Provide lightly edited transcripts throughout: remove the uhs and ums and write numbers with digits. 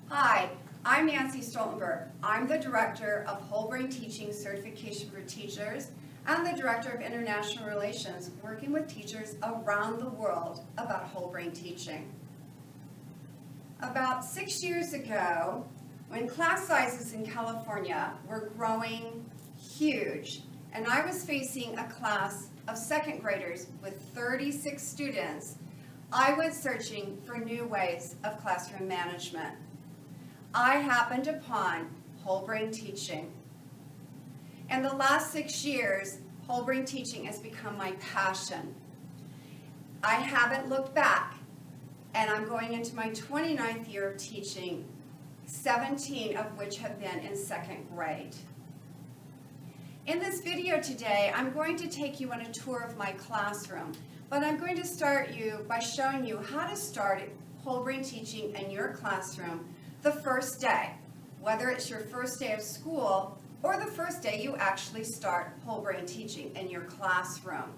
Hi, I'm Nancy Stoltenberg. I'm the Director of Whole Brain Teaching Certification for Teachers and the Director of International Relations, working with teachers around the world about whole brain teaching. About 6 years ago, when class sizes in California were growing huge, and I was facing a class of second graders with 36 students, I was searching for new ways of classroom management. I happened upon whole brain teaching. In the last 6 years, whole brain teaching has become my passion. I haven't looked back, and I'm going into my 29th year of teaching, 17 of which have been in second grade. In this video today, I'm going to take you on a tour of my classroom, but I'm going to start you by showing you how to start whole brain teaching in your classroom the first day, whether it's your first day of school or the first day you actually start whole brain teaching in your classroom.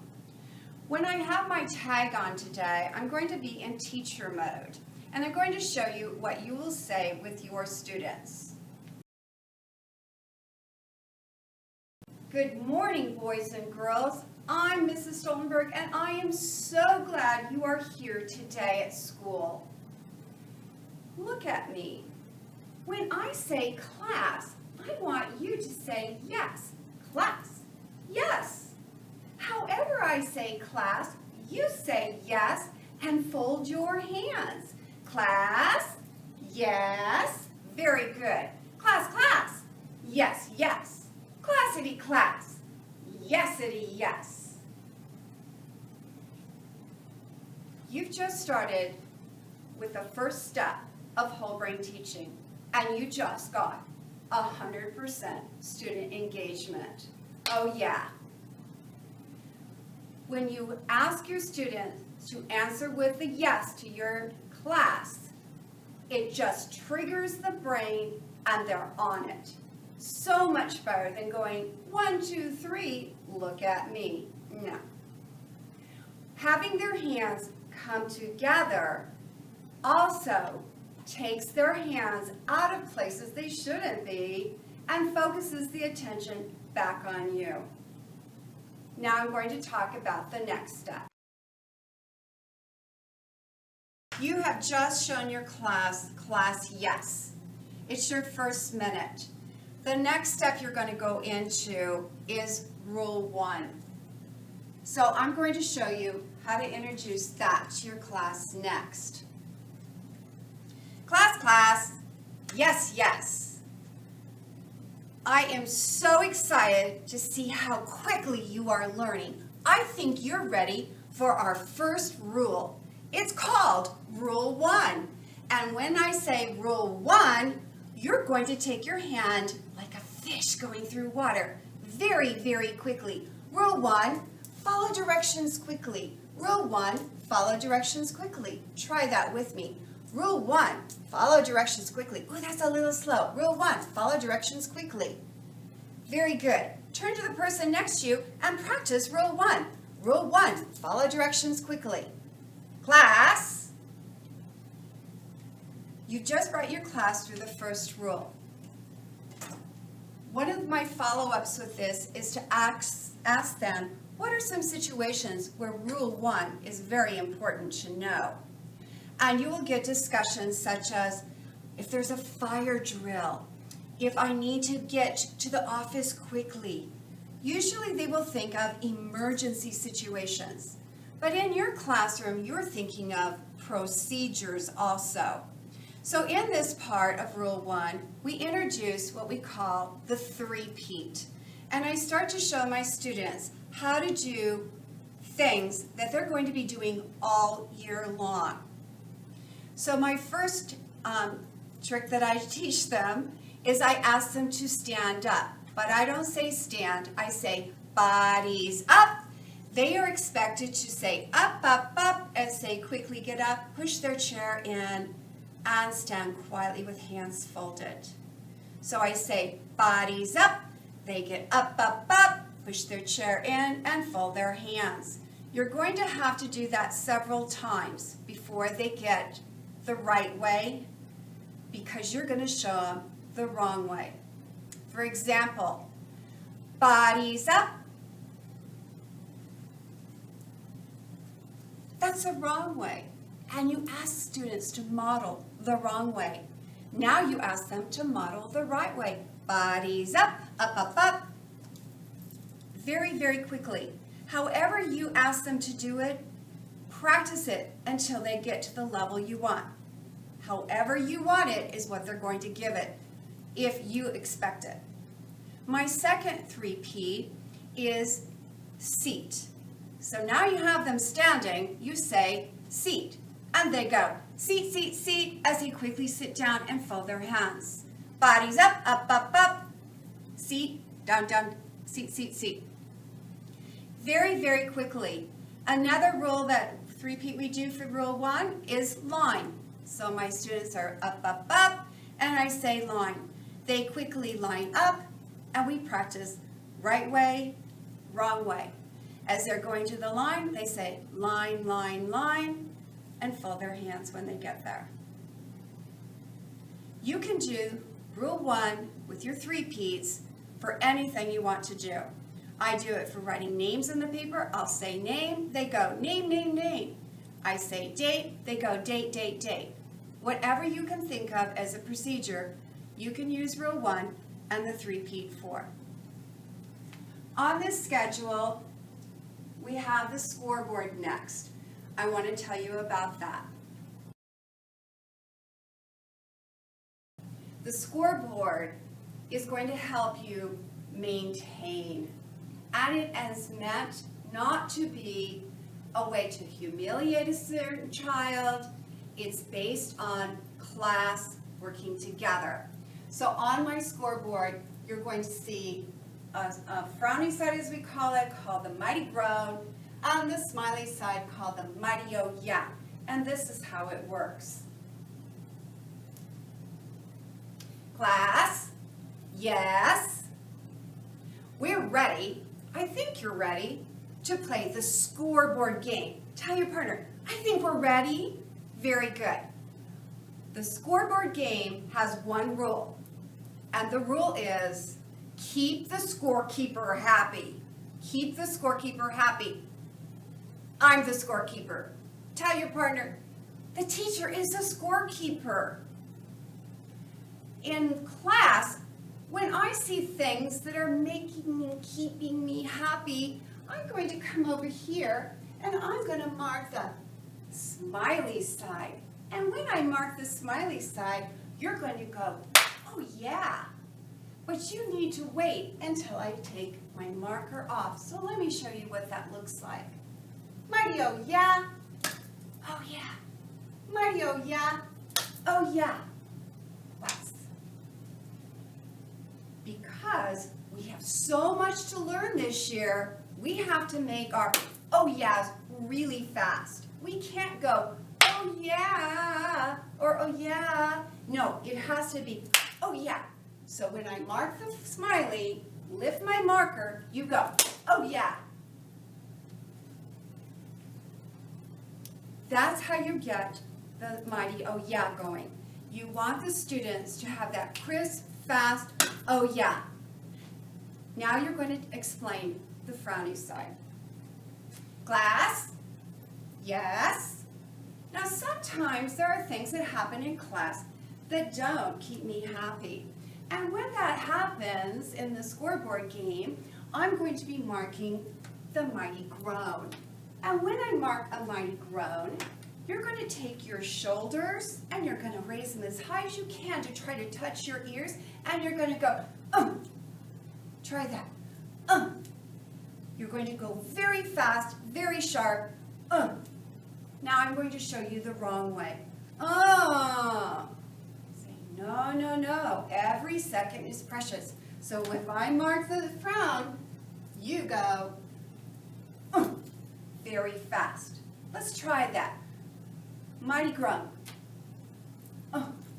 When I have my tag on today, I'm going to be in teacher mode, and I'm going to show you what you will say with your students. Good morning, boys and girls. I'm Mrs. Stoltenberg, and I am so glad you are here today at school. Look at me. When I say class, I want you to say yes. Class. Yes. However I say class, you say yes and fold your hands. Class. Yes. Very good. Class, class. Yes, yes. Classity, class. Yesity, yes. You've just started with the first step of whole brain teaching, and you just got 100% student engagement. Oh yeah. When you ask your students to answer with a yes to your class, it just triggers the brain and they're on it. So much better than going 1, 2, 3, look at me. No. Having their hands come together also takes their hands out of places they shouldn't be and focuses the attention back on you. Now I'm going to talk about the next step. You have just shown your class yes. It's your first minute. The next step you're going to go into is Rule 1. So I'm going to show you how to introduce that to your class next. Class, class, yes, yes. I am so excited to see how quickly you are learning. I think you're ready for our first rule. It's called Rule 1. And when I say Rule 1, you're going to take your hand like a fish going through water very, very quickly. Rule 1, follow directions quickly. Rule 1, follow directions quickly. Try that with me. Rule 1, follow directions quickly. Oh, that's a little slow. Rule 1, follow directions quickly. Very good. Turn to the person next to you and practice Rule 1. Rule 1, follow directions quickly. Class, you just brought your class through the first rule. One of my follow-ups with this is to ask them, what are some situations where Rule 1 is very important to know? And you will get discussions such as, if there's a fire drill, if I need to get to the office quickly. Usually they will think of emergency situations. But in your classroom, you're thinking of procedures also. So in this part of Rule 1, we introduce what we call the three-peat. And I start to show my students how to do things that they're going to be doing all year long. So my first trick that I teach them is I ask them to stand up. But I don't say stand, I say bodies up. They are expected to say up, up, up, and say quickly get up, push their chair in, and stand quietly with hands folded. So I say bodies up, they get up, up, up, push their chair in, and fold their hands. You're going to have to do that several times before they get the right way because you're going to show them the wrong way. For example, bodies up. That's the wrong way. And you ask students to model the wrong way. Now you ask them to model the right way. Bodies up, up, up, up. Very, very quickly. However you ask them to do it, practice it until they get to the level you want. However you want it is what they're going to give it, if you expect it. My second 3P is seat. So now you have them standing, you say seat, and they go seat, seat, seat, as they quickly sit down and fold their hands. Bodies up, up, up, up, seat, down, down, seat, seat, seat. Very, very quickly. Another rule that 3P we do for rule 1 is line. So my students are up, up, up, and I say line. They quickly line up, and we practice right way, wrong way. As they're going to the line, they say line, line, line, and fold their hands when they get there. You can do rule 1 with your 3Ps for anything you want to do. I do it for writing names in the paper. I'll say name, they go name, name, name. I say date, they go date, date, date. Whatever you can think of as a procedure, you can use rule 1 and the 3P for. On this schedule, we have the scoreboard next. I want to tell you about that. The scoreboard is going to help you maintain, and it is meant not to be a way to humiliate a certain child. It's based on class working together. So on my scoreboard, you're going to see a frowny side, as we call it, called the mighty groan, and the smiley side called the mighty oh yeah. And this is how it works. Class, yes. We're ready, I think you're ready, to play the scoreboard game. Tell your partner, I think we're ready. Very good. The scoreboard game has one rule, and the rule is keep the scorekeeper happy. Keep the scorekeeper happy. I'm the scorekeeper. Tell your partner, the teacher is the scorekeeper. In class, when I see things that are making and keeping me happy, I'm going to come over here and I'm going to mark the smiley side. And when I mark the smiley side, you're going to go, oh yeah. But you need to wait until I take my marker off. So let me show you what that looks like. Mighty oh yeah. Oh yeah. Mighty oh yeah. Oh yeah. Class. Because we have so much to learn this year, we have to make our oh yeahs really fast. We can't go, oh yeah, or oh yeah. No, it has to be, oh yeah. So when I mark the smiley, lift my marker, you go, oh yeah. That's how you get the mighty oh yeah going. You want the students to have that crisp, fast, oh yeah. Now you're going to explain the frowny side. Class, yes. Now sometimes there are things that happen in class that don't keep me happy. And when that happens in the scoreboard game, I'm going to be marking the mighty groan. And when I mark a mighty groan, you're going to take your shoulders and you're going to raise them as high as you can to try to touch your ears, and you're going to go, try that, You're going to go very fast, very sharp, Now I'm going to show you the wrong way. Say, no, no, no. Every second is precious. So if I mark the frown, you go very fast. Let's try that. Mighty groan.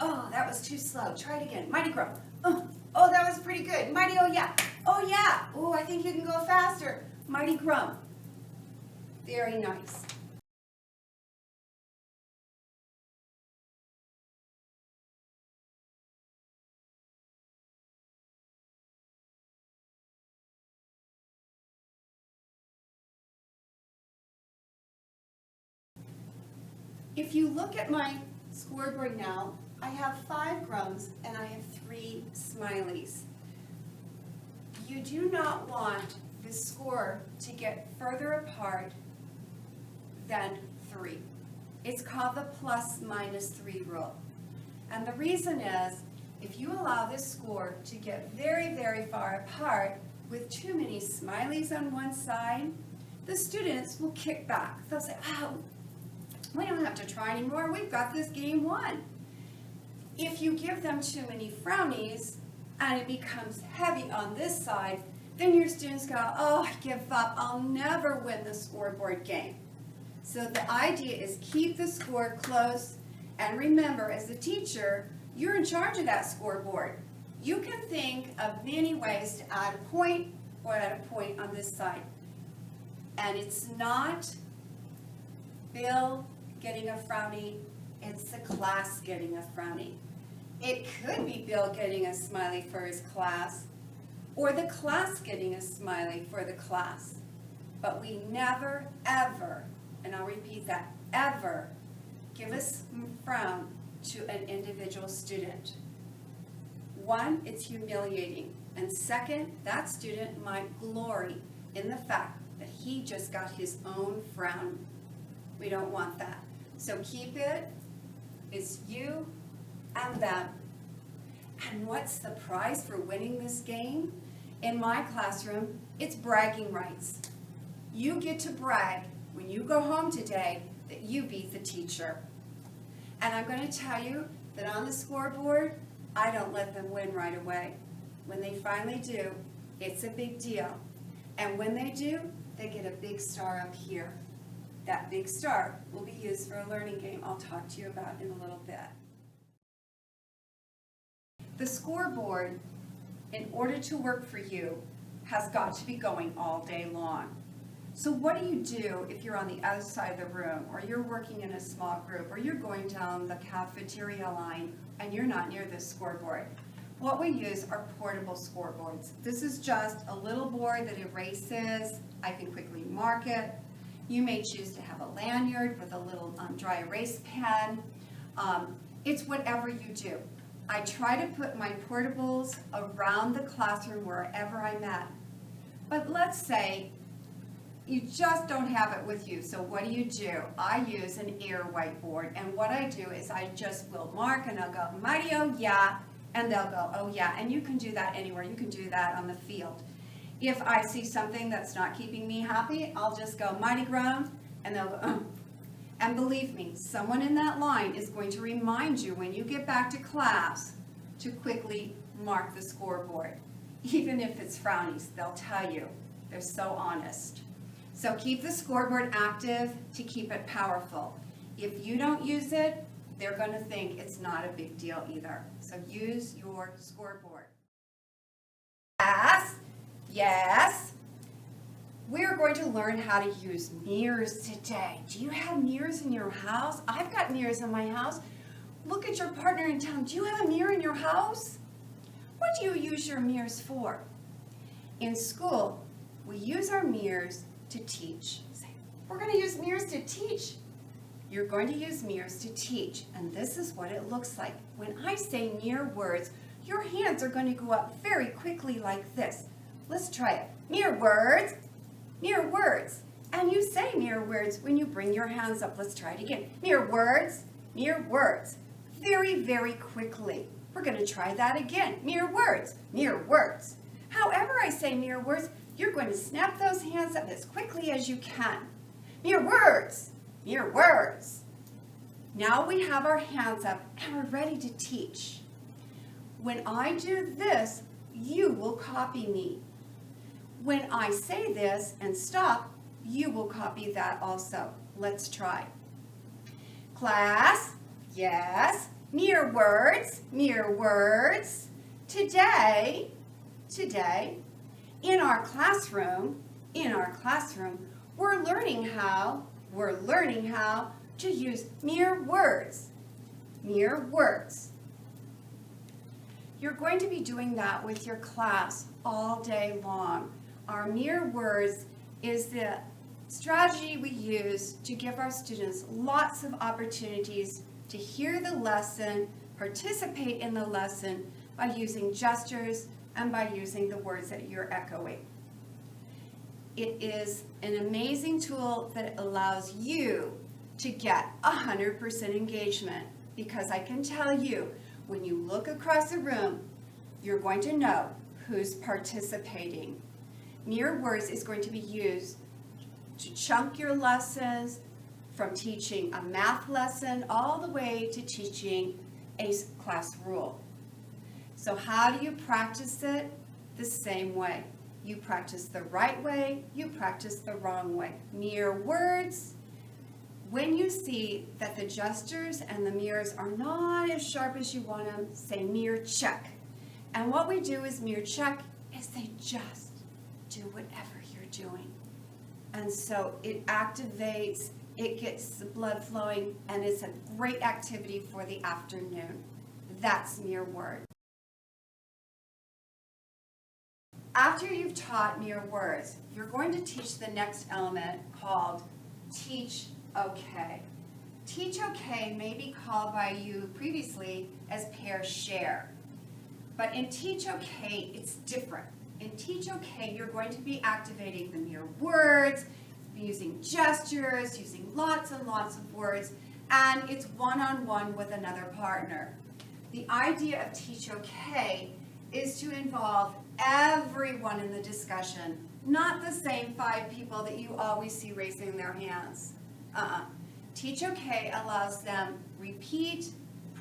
Oh, that was too slow. Try it again. Mighty groan. Oh, that was pretty good. Mighty oh yeah. Oh yeah. Oh, I think you can go faster. Mighty groan. Very nice. If you look at my scoreboard now, I have 5 grums and I have 3 smileys. You do not want the score to get further apart than 3. It's called the plus minus 3 rule. And the reason is, if you allow this score to get very, very far apart with too many smileys on one side, the students will kick back. They'll say, oh, we don't have to try anymore. We've got this game won. If you give them too many frownies and it becomes heavy on this side, then your students go, oh, I give up. I'll never win the scoreboard game. So the idea is keep the score close, and remember, as a teacher, you're in charge of that scoreboard. You can think of many ways to add a point or add a point on this side. And it's not Bill getting a frowny, it's the class getting a frowny. It could be Bill getting a smiley for his class, or the class getting a smiley for the class. But we never, ever, and I'll repeat that, ever give a frown to an individual student. 1, it's humiliating. And 2nd, that student might glory in the fact that he just got his own frown. We don't want that. So keep it. It's you and them. And what's the prize for winning this game? In my classroom, it's bragging rights. You get to brag when you go home today that you beat the teacher. And I'm going to tell you that on the scoreboard, I don't let them win right away. When they finally do, it's a big deal. And when they do, they get a big star up here. That big star will be used for a learning game I'll talk to you about in a little bit. The scoreboard, in order to work for you, has got to be going all day long. So what do you do if you're on the other side of the room, or you're working in a small group, or you're going down the cafeteria line and you're not near the scoreboard? What we use are portable scoreboards. This is just a little board that erases. I can quickly mark it. You may choose to have a lanyard with a little dry erase pen. It's whatever you do. I try to put my portables around the classroom wherever I'm at. But let's say you just don't have it with you, so what do? I use an air whiteboard, and what I do is I just will mark and I'll go, mighty oh yeah, and they'll go, oh yeah, and you can do that anywhere. You can do that on the field. If I see something that's not keeping me happy, I'll just go mighty ground, and they'll go, oh. And believe me, someone in that line is going to remind you when you get back to class to quickly mark the scoreboard. Even if it's frownies, they'll tell you. They're so honest. So keep the scoreboard active to keep it powerful. If you don't use it, they're going to think it's not a big deal either. So use your scoreboard. Yes. We're going to learn how to use mirrors today. Do you have mirrors in your house? I've got mirrors in my house. Look at your partner and tell them, do you have a mirror in your house? What do you use your mirrors for? In school, we use our mirrors to teach. Say, we're going to use mirrors to teach. You're going to use mirrors to teach, and this is what it looks like. When I say mirror words, your hands are going to go up very quickly like this. Let's try it. Mirror words. Mirror words. And you say mirror words when you bring your hands up. Let's try it again. Mirror words. Mirror words. Very, very quickly. We're going to try that again. Mirror words. Mirror words. However I say mirror words, you're going to snap those hands up as quickly as you can. Mirror words. Mirror words. Now we have our hands up and we're ready to teach. When I do this, you will copy me. When I say this and stop, you will copy that also. Let's try. Class, yes. Mirror words, mirror words. Today, in our classroom, we're learning how to use mirror words. Mirror words. You're going to be doing that with your class all day long. Our mirror words is the strategy we use to give our students lots of opportunities to hear the lesson, participate in the lesson by using gestures and by using the words that you're echoing. It is an amazing tool that allows you to get 100% engagement, because I can tell you, when you look across the room, you're going to know who's participating. Mirror words is going to be used to chunk your lessons, from teaching a math lesson all the way to teaching a class rule. So how do you practice it? The same way. You practice the right way, you practice the wrong way. Mirror words. When you see that the gestures and the mirrors are not as sharp as you want them, say mirror check. And what we do is mirror check is they just do whatever you're doing. And so it activates, it gets the blood flowing, and it's a great activity for the afternoon. That's mirror word. After you've taught mirror words, you're going to teach the next element called teach okay. Teach okay may be called by you previously as pair share. But in teach okay, it's different. In teach okay, you're going to be activating the mirror words, using gestures, using lots and lots of words, and it's one-on-one with another partner. The idea of teach okay is to involve everyone in the discussion, not the same 5 people that you always see raising their hands. Teach okay allows them repeat,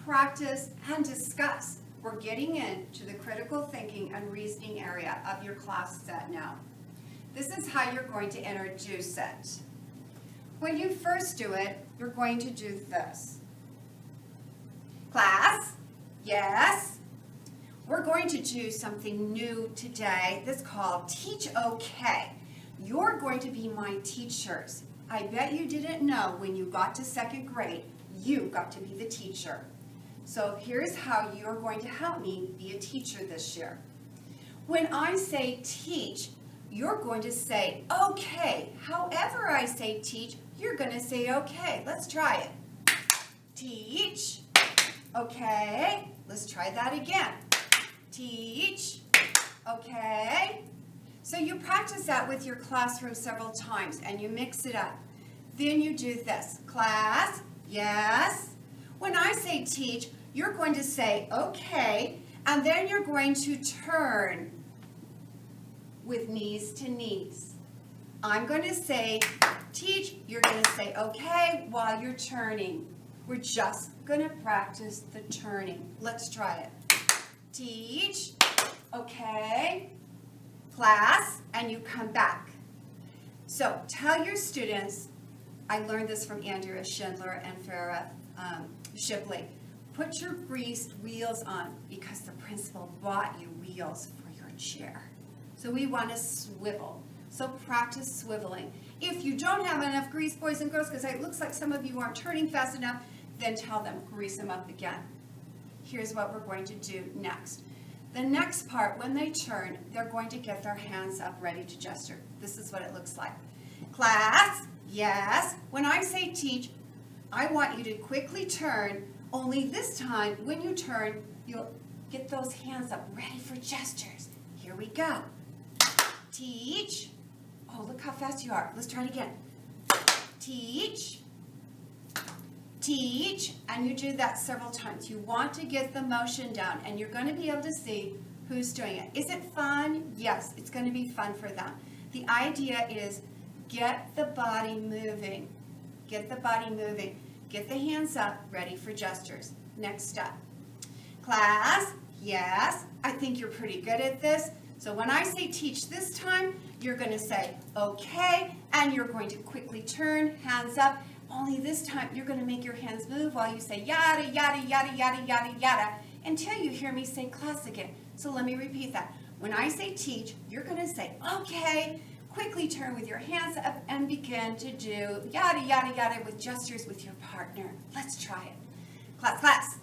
practice, and discuss. We're getting into the critical thinking and reasoning area of your class set now. This is how you're going to introduce it. When you first do it, you're going to do this. Class, yes. We're going to do something new today that's called teach okay. You're going to be my teachers. I bet you didn't know when you got to 2nd grade, you got to be the teacher. So here's how you're going to help me be a teacher this year. When I say teach, you're going to say okay. However I say teach, you're going to say okay. Let's try it. Teach. Okay. Let's try that again. Teach. Okay. So you practice that with your classroom several times and you mix it up. Then you do this. Class, yes. When I say teach, you're going to say okay, and then you're going to turn with knees to knees. I'm going to say teach, you're going to say okay while you're turning. We're just going to practice the turning. Let's try it. Teach, okay, class, and you come back. So tell your students, I learned this from Andrea Schindler and Farrah Shipley, put your greased wheels on because the principal bought you wheels for your chair. So we want to swivel. So practice swiveling. If you don't have enough grease, boys and girls, because it looks like some of you aren't turning fast enough, then tell them, grease them up again. Here's what we're going to do next. The next part, when they turn, they're going to get their hands up ready to gesture. This is what it looks like. Class, yes. When I say teach, I want you to quickly turn, only this time, when you turn, you'll get those hands up ready for gestures. Here we go. Teach. Oh, look how fast you are. Let's try it again. Teach. Teach. And you do that several times. You want to get the motion down, and you're going to be able to see who's doing it. Is it fun? Yes, it's going to be fun for them. The idea is get the body moving. Get the body moving. Get the hands up, ready for gestures. Next step. Class, yes, I think you're pretty good at this. So when I say teach this time, you're going to say okay, and you're going to quickly turn, hands up. Only this time, you're going to make your hands move while you say yada, yada, yada, yada, yada, yada, until you hear me say class again. So let me repeat that. When I say teach, you're going to say okay, quickly turn with your hands up and begin to do yada, yada, yada with gestures with your partner. Let's try it. Class, class.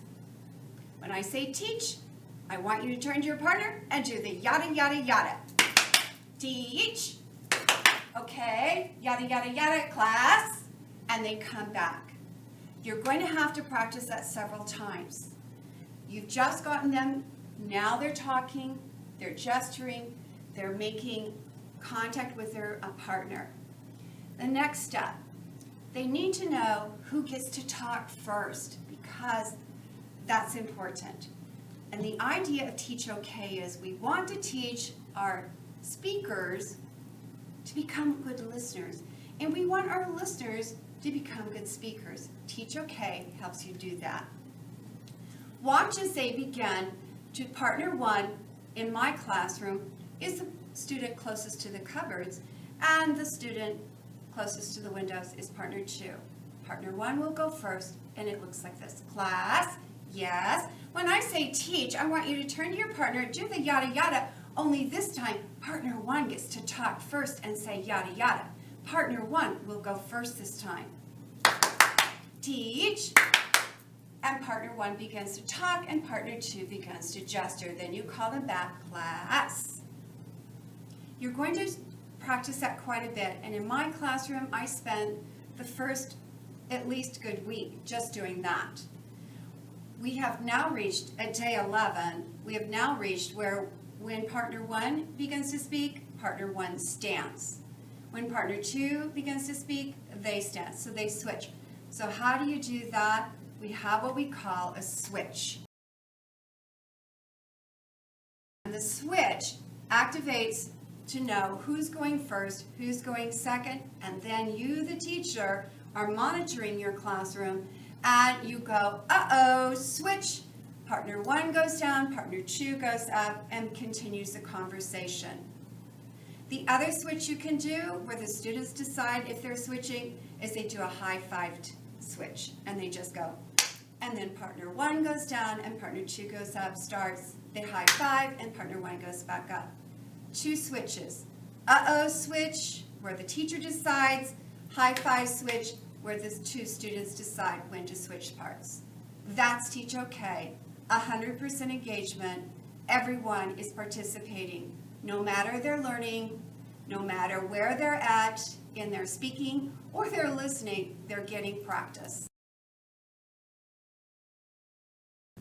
When I say teach, I want you to turn to your partner and do the yada, yada, yada. Teach. Okay, yada, yada, yada, class, and they come back. You're going to have to practice that several times. You've just gotten them, now they're talking, they're gesturing, they're making contact with their partner. The next step, they need to know who gets to talk first because that's important. And the idea of Teach OK is we want to teach our speakers to become good listeners. And we want our listeners to become good speakers. Teach OK helps you do that. Watch as they begin to partner one in my classroom is the student closest to the cupboards, and the student closest to the windows is partner two. Partner one will go first, and it looks like this. Class, yes. When I say teach, I want you to turn to your partner, do the yada yada, only this time partner one gets to talk first and say yada yada. Partner one will go first this time. Teach. And partner one begins to talk, and partner two begins to gesture. Then you call them back, class. You're going to practice that quite a bit. And in my classroom, I spend the first at least good week just doing that. We have now reached, at day 11, we have now reached where when partner one begins to speak, partner one stands. When partner two begins to speak, they stand. So they switch. So how do you do that? We have what we call a switch. And the switch activates to know who's going first, who's going second, and then you, the teacher, are monitoring your classroom, and you go, uh-oh, switch. Partner one goes down, partner two goes up, and continues the conversation. The other switch you can do, where the students decide if they're switching, is they do a high-fived switch, and they just go. And then partner one goes down, and partner two goes up, starts, they high five, and partner one goes back up. Two switches. Uh-oh switch, where the teacher decides. High five switch, where the two students decide when to switch parts. That's Teach OK. 100% engagement. Everyone is participating. No matter their learning, no matter where they're at in their speaking or their listening, they're getting practice.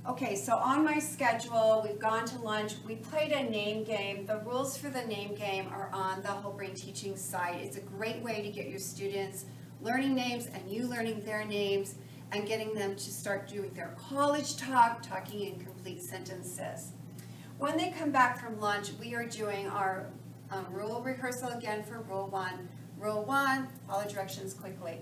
Okay, so on my schedule, we've gone to lunch. We played a name game. The rules for the name game are on the Whole Brain Teaching site. It's a great way to get your students learning names and you learning their names and getting them to start doing their college talk, talking in complete sentences. When they come back from lunch, we are doing our rule rehearsal again for Rule 1. Rule 1, follow directions quickly.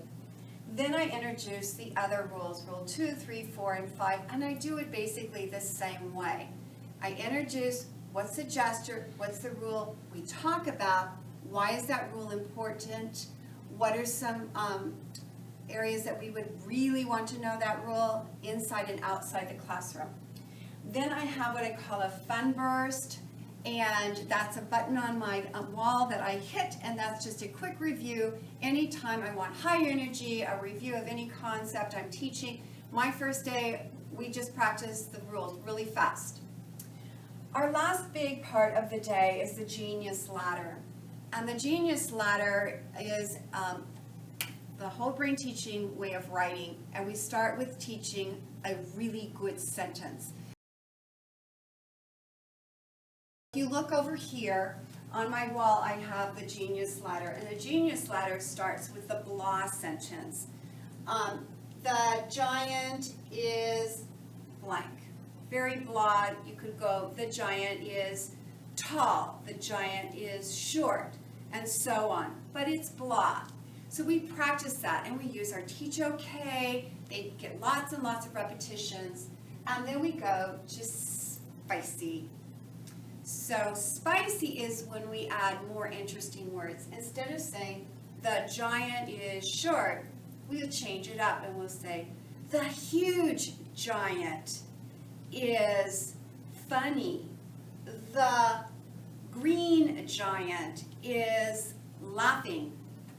Then I introduce the other rules, Rule 2, 3, 4, and 5, and I do it basically the same way. I introduce what's the gesture, what's the rule, we talk about why is that rule important, what are some areas that we would really want to know that rule inside and outside the classroom. Then I have what I call a fun burst, and that's a button on my wall that I hit, and that's just a quick review. Anytime I want high energy, a review of any concept I'm teaching. My first day, we just practice the rules really fast. Our last big part of the day is the Genius Ladder. And the Genius Ladder is the Whole Brain Teaching way of writing, and we start with teaching a really good sentence. If you look over here, on my wall I have the Genius Ladder, and the Genius Ladder starts with the blah sentence. The giant is blank. Very blah, you could go, the giant is tall, the giant is short, and so on. But it's blah. So we practice that, and we use our Teach OK. They get lots and lots of repetitions, and then we go to spicy. So spicy is when we add more interesting words. Instead of saying the giant is short, we'll change it up and we'll say the huge giant is funny. The green giant is laughing.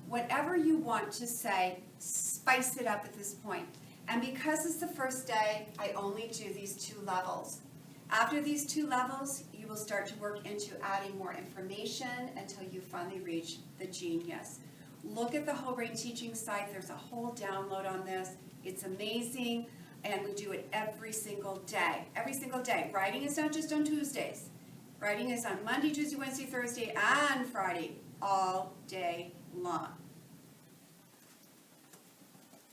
Whatever you want to say, spice it up at this point. And because it's the first day, I only do these 2 levels. After these 2 levels, you will start to work into adding more information until you finally reach the genius. Look at the whole brain teaching site. There's a whole download on this. It's amazing, and we do it every single day. Every single day. Writing is not just on Tuesdays. Writing is on Monday, Tuesday, Wednesday, Thursday, and Friday, all day long.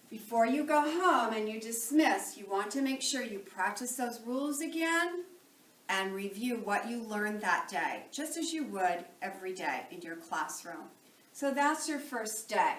Before you go home and you dismiss, you want to make sure you practice those rules again and review what you learned that day, just as you would every day in your classroom. So that's your first day.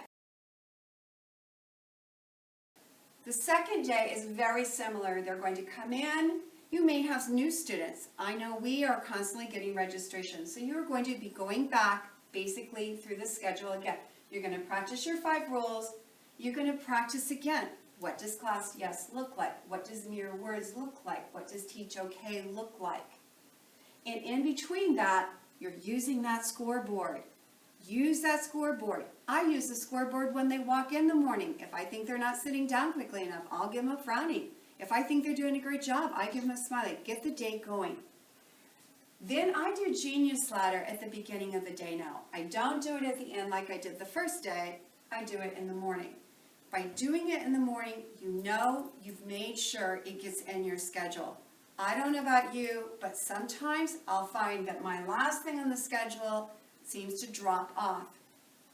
The second day is very similar. They're going to come in. You may have new students. I know we are constantly getting registration, so you're going to be going back basically through the schedule again. You're going to practice your 5 rules. You're going to practice again. What does class yes look like? What does mirror words look like? What does teach okay look like? And in between that, you're using that scoreboard. Use that scoreboard. I use the scoreboard when they walk in the morning. If I think they're not sitting down quickly enough, I'll give them a frowny. If I think they're doing a great job, I give them a smiley. Get the day going. Then I do Genius Ladder at the beginning of the day now. I don't do it at the end like I did the first day. I do it in the morning. By doing it in the morning, you know you've made sure it gets in your schedule. I don't know about you, but sometimes I'll find that my last thing on the schedule seems to drop off,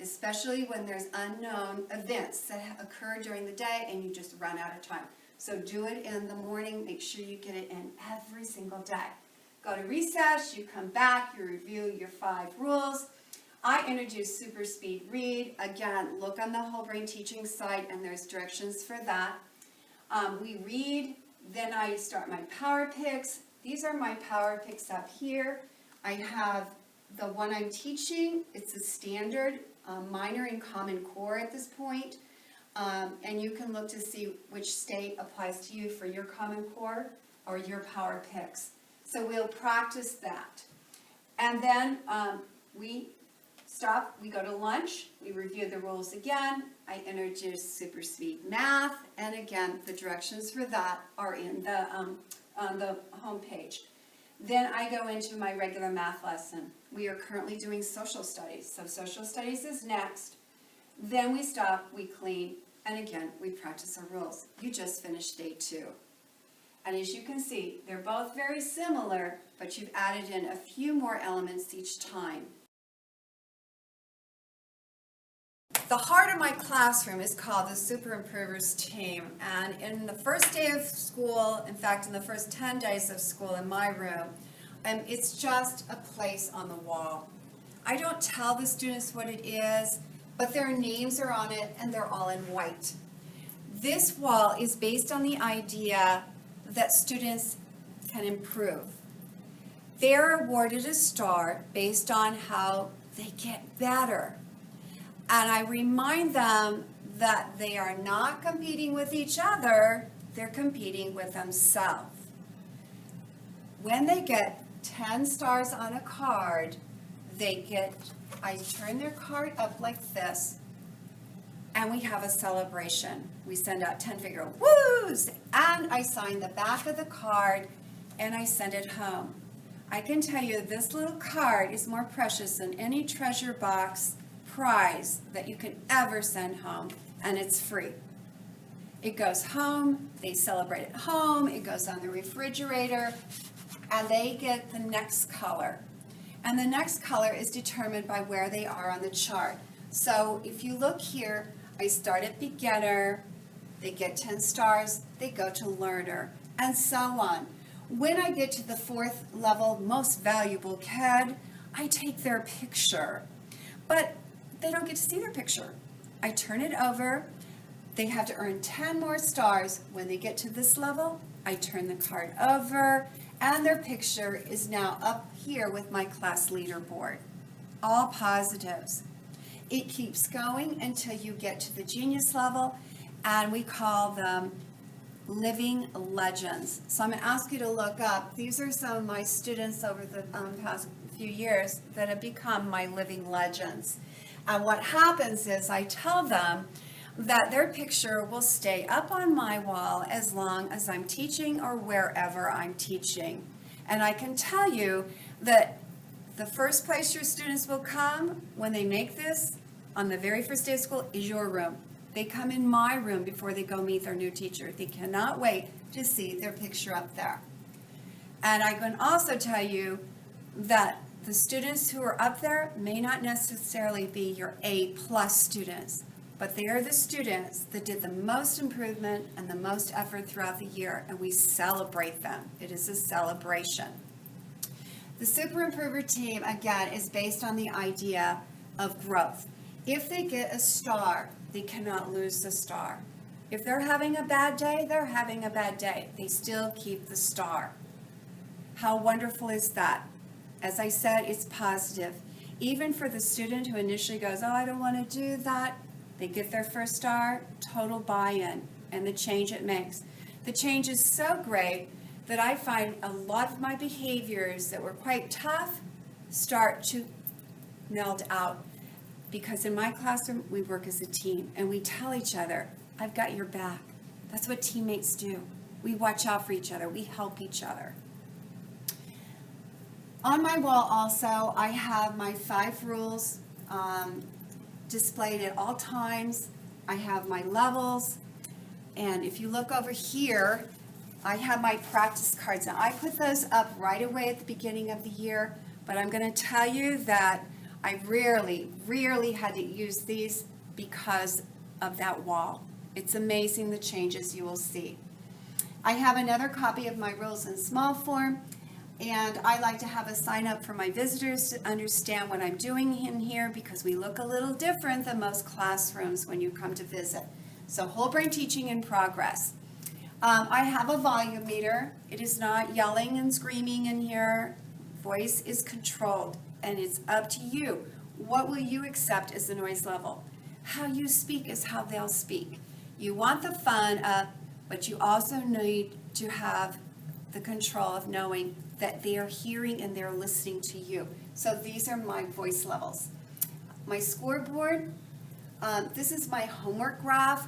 especially when there's unknown events that occur during the day and you just run out of time. So do it in the morning. Make sure you get it in every single day. Go to recess, you come back, you review your 5 rules. I introduce super speed read. Again, look on the whole brain teaching site and there's directions for that. We read, then I start my power picks. These are my power picks up here. I have the one I'm teaching. It's a standard minor and common core at this point. And you can look to see which state applies to you for your common core or your power picks. So we'll practice that. And then we stop, we go to lunch, we review the rules again, I introduce super speed math, and again, the directions for that are in the, on the home page. Then I go into my regular math lesson. We are currently doing social studies, so social studies is next. Then we stop, we clean, and again, we practice our rules. You just finished day 2. And as you can see, they're both very similar, but you've added in a few more elements each time. The heart of my classroom is called the Super Improvers Team, and in the first day of school, in fact in the first 10 days of school in my room, it's just a place on the wall. I don't tell the students what it is, but their names are on it and they're all in white. This wall is based on the idea that students can improve. They're awarded a star based on how they get better. And I remind them that they are not competing with each other, they're competing with themselves. When they get 10 stars on a card, I turn their card up like this, and we have a celebration. We send out 10-finger woos, and I sign the back of the card, and I send it home. I can tell you this little card is more precious than any treasure box prize that you can ever send home, and it's free. It goes home, they celebrate it home, it goes on the refrigerator, and they get the next color. And the next color is determined by where they are on the chart. So if you look here, I start at beginner, they get 10 stars, they go to learner, and so on. When I get to the 4th level, most valuable kid, I take their picture. But they don't get to see their picture. I turn it over. They have to earn 10 more stars. When they get to this level, I turn the card over, and their picture is now up here with my class leaderboard. All positives. It keeps going until you get to the genius level, and we call them living legends. So I'm going to ask you to look up. These are some of my students over the past few years that have become my living legends. And what happens is I tell them that their picture will stay up on my wall as long as I'm teaching or wherever I'm teaching. And I can tell you The first place your students will come when they make this on the very first day of school is your room. They come in my room before they go meet their new teacher. They cannot wait to see their picture up there. And I can also tell you that the students who are up there may not necessarily be your A+ students, but they are the students that did the most improvement and the most effort throughout the year, and we celebrate them. It is a celebration. The Super Improver team, again, is based on the idea of growth. If they get a star, they cannot lose the star. If they're having a bad day, they're having a bad day. They still keep the star. How wonderful is that? As I said, it's positive. Even for the student who initially goes, oh, I don't want to do that, they get their first star, total buy-in, and the change it makes. The change is so great that I find a lot of my behaviors that were quite tough start to meld out. Because in my classroom, we work as a team, and we tell each other, I've got your back. That's what teammates do. We watch out for each other. We help each other. On my wall also, I have my 5 rules displayed at all times. I have my levels, and if you look over here, I have my practice cards. Now, I put those up right away at the beginning of the year, but I'm going to tell you that I rarely had to use these because of that wall. It's amazing the changes you will see. I have another copy of my rules in small form, and I like to have a sign up for my visitors to understand what I'm doing in here because we look a little different than most classrooms when you come to visit. So whole brain teaching in progress. I have a volume meter. It is not yelling and screaming in here. Voice is controlled, and it's up to you. What will you accept as the noise level? How you speak is how they'll speak. You want the fun up, but you also need to have the control of knowing that they are hearing and they're listening to you. So these are my voice levels. My scoreboard, this is my homework graph.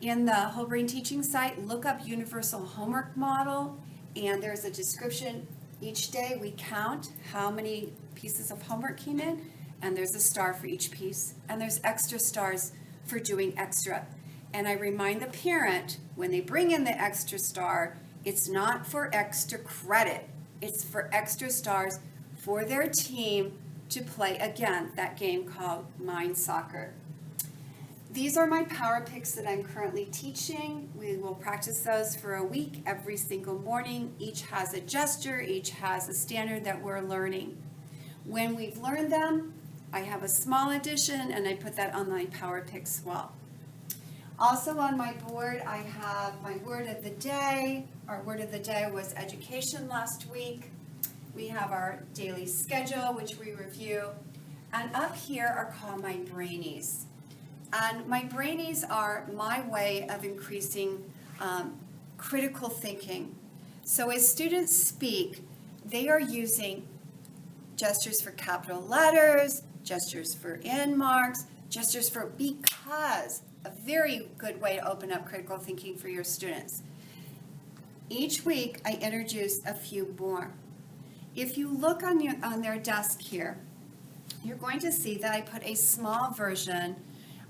In the Whole Brain Teaching site, look up Universal Homework Model, and there's a description. Each day we count how many pieces of homework came in, and there's a star for each piece, and there's extra stars for doing extra. And I remind the parent, when they bring in the extra star, it's not for extra credit. It's for extra stars for their team to play, again, that game called Mind Soccer. These are my power picks that I'm currently teaching. We will practice those for a week every single morning. Each has a gesture, each has a standard that we're learning. When we've learned them, I have a small edition and I put that on my power picks wall. Also on my board, I have my word of the day. Our word of the day was education last week. We have our daily schedule, which we review. And up here are called my brainies. And my brainies are my way of increasing critical thinking. So as students speak, they are using gestures for capital letters, gestures for in marks, gestures for because, a very good way to open up critical thinking for your students. Each week, I introduce a few more. If you look on their desk here, you're going to see that I put a small version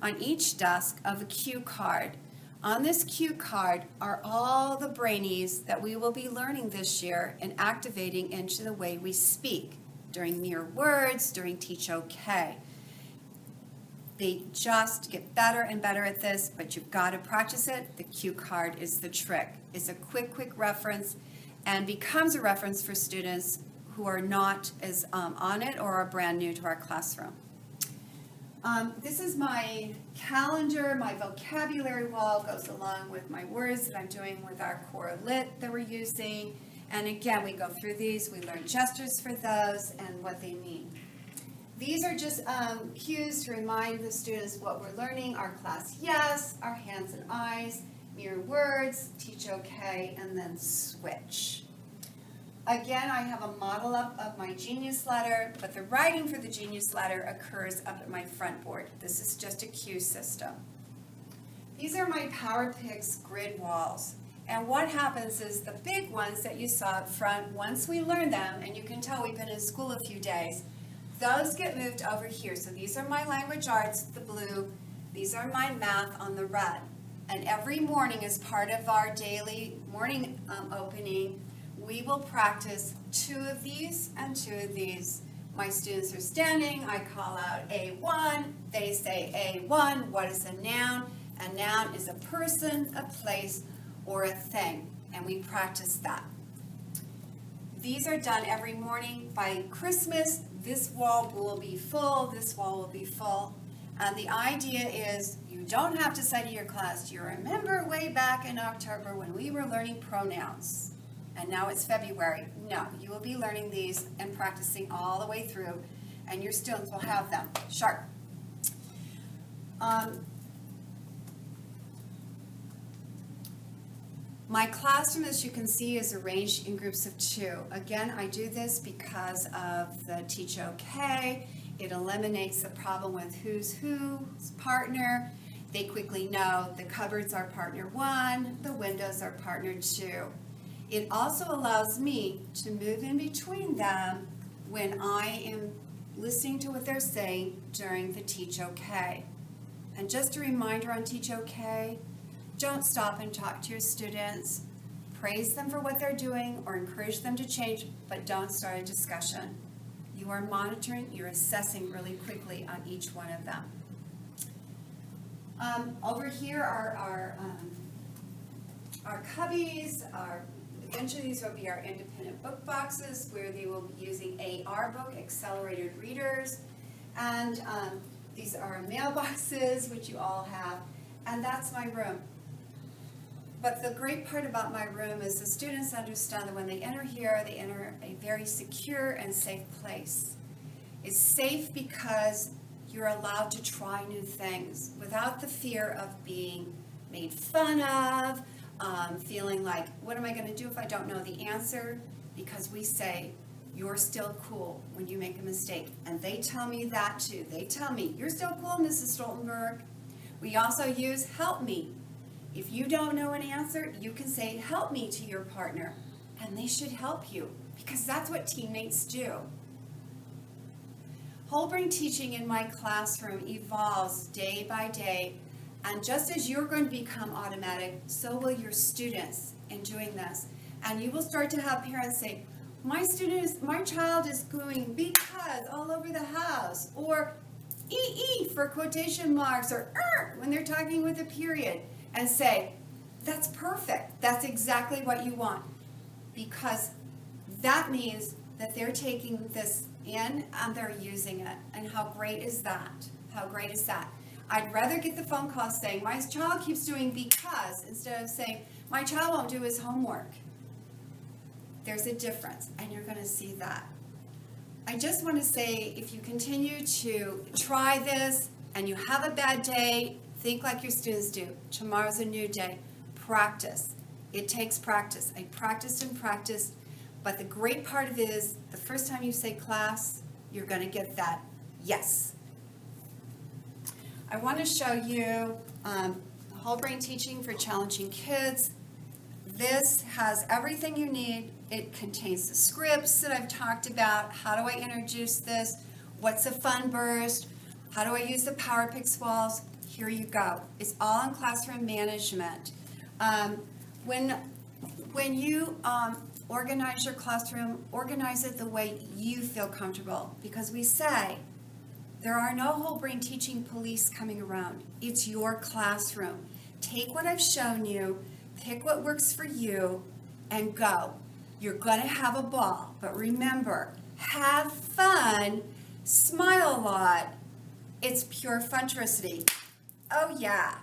on each desk of a cue card. On this cue card are all the brainies that we will be learning this year and activating into the way we speak during mere words, during Teach OK. They just get better and better at this, but you've got to practice it. The cue card is the trick. It's a quick reference and becomes a reference for students who are not as on it or are brand new to our classroom. This is my calendar. My vocabulary wall goes along with my words that I'm doing with our core lit that we're using. And again, we go through these. We learn gestures for those and what they mean. These are just cues to remind the students what we're learning. Our class yes, our hands and eyes, mere words, Teach OK, and then switch. Again, I have a model up of my Genius letter, but the writing for the Genius letter occurs up at my front board. This is just a cue system. These are my Power Picks grid walls, And what happens is the big ones that you saw up front, once we learn them, and you can tell we've been in school a few days, those get moved over here. So these are my language arts, the blue. These are my math on the red. And every morning as part of our daily morning opening, we will practice 2 of these and 2 of these. My students are standing, I call out A1, they say A1, what is a noun? A noun is a person, a place, or a thing, and we practice that. These are done every morning. By Christmas, this wall will be full, this wall will be full, and the idea is you don't have to say to your class, do you remember way back in October when we were learning pronouns, and now it's February? No, you will be learning these and practicing all the way through, and your students will have them sharp. My classroom, as you can see, is arranged in groups of 2. Again, I do this because of the Teach OK. It eliminates the problem with who's partner. They quickly know the cupboards are partner 1, the windows are partner 2. It also allows me to move in between them when I am listening to what they're saying during the Teach OK. And just a reminder on Teach OK, don't stop and talk to your students. Praise them for what they're doing or encourage them to change, but don't start a discussion. You are monitoring, you're assessing really quickly on each one of them. Over here are our cubbies. Eventually these will be our independent book boxes where they will be using AR book, accelerated readers. And these are our mailboxes, which you all have. And that's my room. But the great part about my room is the students understand that when they enter here, they enter a very secure and safe place. It's safe because you're allowed to try new things without the fear of being made fun of, feeling like, what am I going to do if I don't know the answer? Because we say, you're still cool when you make a mistake. And they tell me that too. They tell me, you're still cool, Mrs. Stoltenberg. We also use help me. If you don't know an answer, you can say, help me to your partner, and they should help you, because that's what teammates do. Whole brain teaching in my classroom evolves day by day, and just as you're going to become automatic, so will your students in doing this. And you will start to have parents say, my child is going because all over the house, or EE for quotation marks, or when they're talking with a period. And say, that's perfect. That's exactly what you want. Because that means that they're taking this in and they're using it. And how great is that? How great is that? I'd rather get the phone call saying, my child keeps doing because, instead of saying, my child won't do his homework. There's a difference, and you're going to see that. I just want to say, if you continue to try this and you have a bad day, think like your students do. Tomorrow's a new day. Practice. It takes practice. I practiced and practiced, but the great part of it is the first time you say class, you're going to get that yes. I want to show you whole brain teaching for challenging kids. This has everything you need. It contains the scripts that I've talked about. How do I introduce this? What's a fun burst? How do I use the Power Picks walls? Here you go. It's all in classroom management. When you organize your classroom, organize it the way you feel comfortable. Because we say, there are no whole brain teaching police coming around. It's your classroom. Take what I've shown you, pick what works for you, and go. You're going to have a ball. But remember, have fun, smile a lot. It's pure funtricity. Oh yeah.